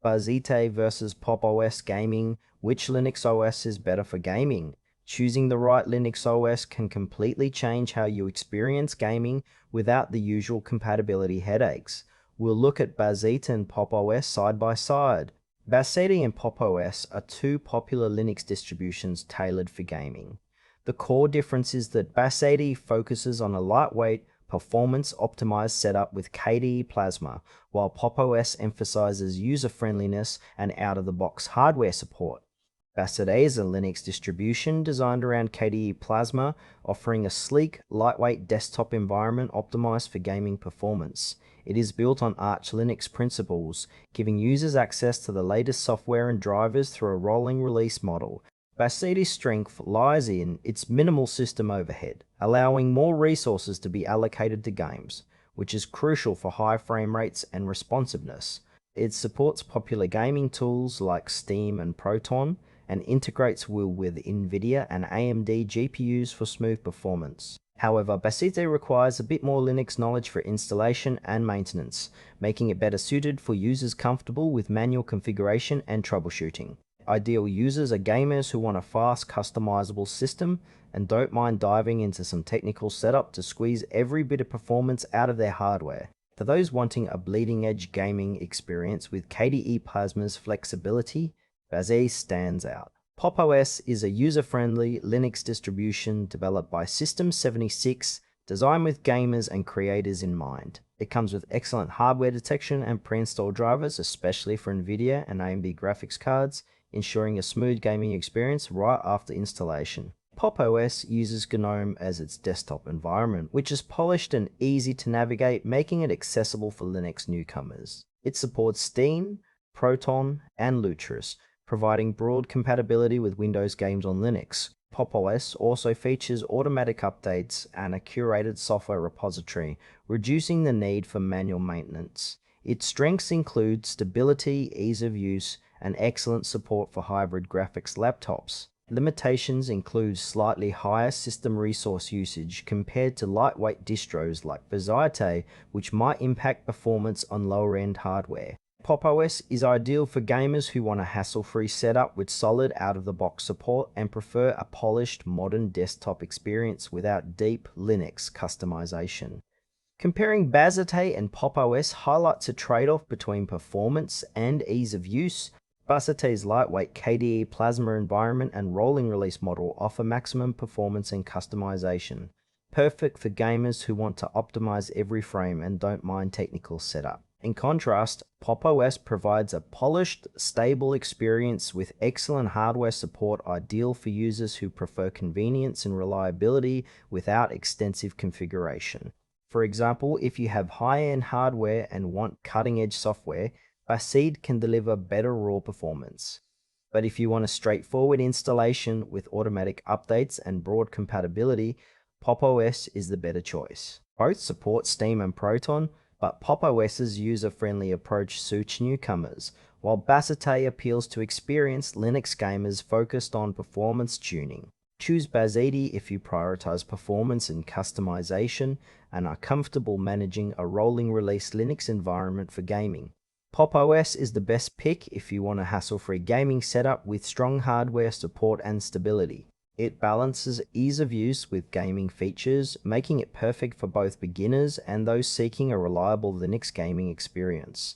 Bazzite versus Pop OS gaming. Which Linux OS is better for gaming? Choosing the right Linux OS can completely change how you experience gaming without the usual compatibility headaches. We'll look at Bazzite and Pop OS side by side. Bazzite and Pop OS are two popular Linux distributions tailored for gaming. The core difference is that Bazzite focuses on a lightweight, performance-optimized setup with KDE Plasma, while Pop OS emphasizes user-friendliness and out-of-the-box hardware support. Bazzite is a Linux distribution designed around KDE Plasma, offering a sleek, lightweight desktop environment optimized for gaming performance. It is built on Arch Linux principles, giving users access to the latest software and drivers through a rolling release model. Bazzite's strength lies in its minimal system overhead, allowing more resources to be allocated to games, which is crucial for high frame rates and responsiveness. It supports popular gaming tools like Steam and Proton, and integrates well with NVIDIA and AMD GPUs for smooth performance. However, Bazzite requires a bit more Linux knowledge for installation and maintenance, making it better suited for users comfortable with manual configuration and troubleshooting. Ideal users are gamers who want a fast, customizable system and don't mind diving into some technical setup to squeeze every bit of performance out of their hardware. For those wanting a bleeding-edge gaming experience with KDE Plasma's flexibility, Bazzite stands out. Pop OS is a user-friendly Linux distribution developed by System76, designed with gamers and creators in mind. It comes with excellent hardware detection and pre-installed drivers, especially for NVIDIA and AMD graphics cards, ensuring a smooth gaming experience right after installation. Pop OS uses GNOME as its desktop environment, which is polished and easy to navigate, making it accessible for Linux newcomers. It supports Steam, Proton, and Lutris, providing broad compatibility with Windows games on Linux. Pop OS also features automatic updates and a curated software repository, reducing the need for manual maintenance. Its strengths include stability, ease of use, and excellent support for hybrid graphics laptops. Limitations include slightly higher system resource usage compared to lightweight distros like Bazzite, which might impact performance on lower-end hardware. Pop OS is ideal for gamers who want a hassle-free setup with solid out-of-the-box support and prefer a polished, modern desktop experience without deep Linux customization. Comparing Bazzite and Pop OS highlights a trade-off between performance and ease of use. Bazzite's lightweight KDE Plasma environment and rolling release model offer maximum performance and customization, perfect for gamers who want to optimize every frame and don't mind technical setup. In contrast, Pop OS provides a polished, stable experience with excellent hardware support, ideal for users who prefer convenience and reliability without extensive configuration. For example, if you have high-end hardware and want cutting-edge software, Bazzite can deliver better raw performance. But if you want a straightforward installation with automatic updates and broad compatibility, Pop OS is the better choice. Both support Steam and Proton, but Pop OS's user-friendly approach suits newcomers, while Bazzite appeals to experienced Linux gamers focused on performance tuning. Choose Bazzite if you prioritize performance and customization and are comfortable managing a rolling release Linux environment for gaming. Pop OS is the best pick if you want a hassle-free gaming setup with strong hardware support and stability. It balances ease of use with gaming features, making it perfect for both beginners and those seeking a reliable Linux gaming experience.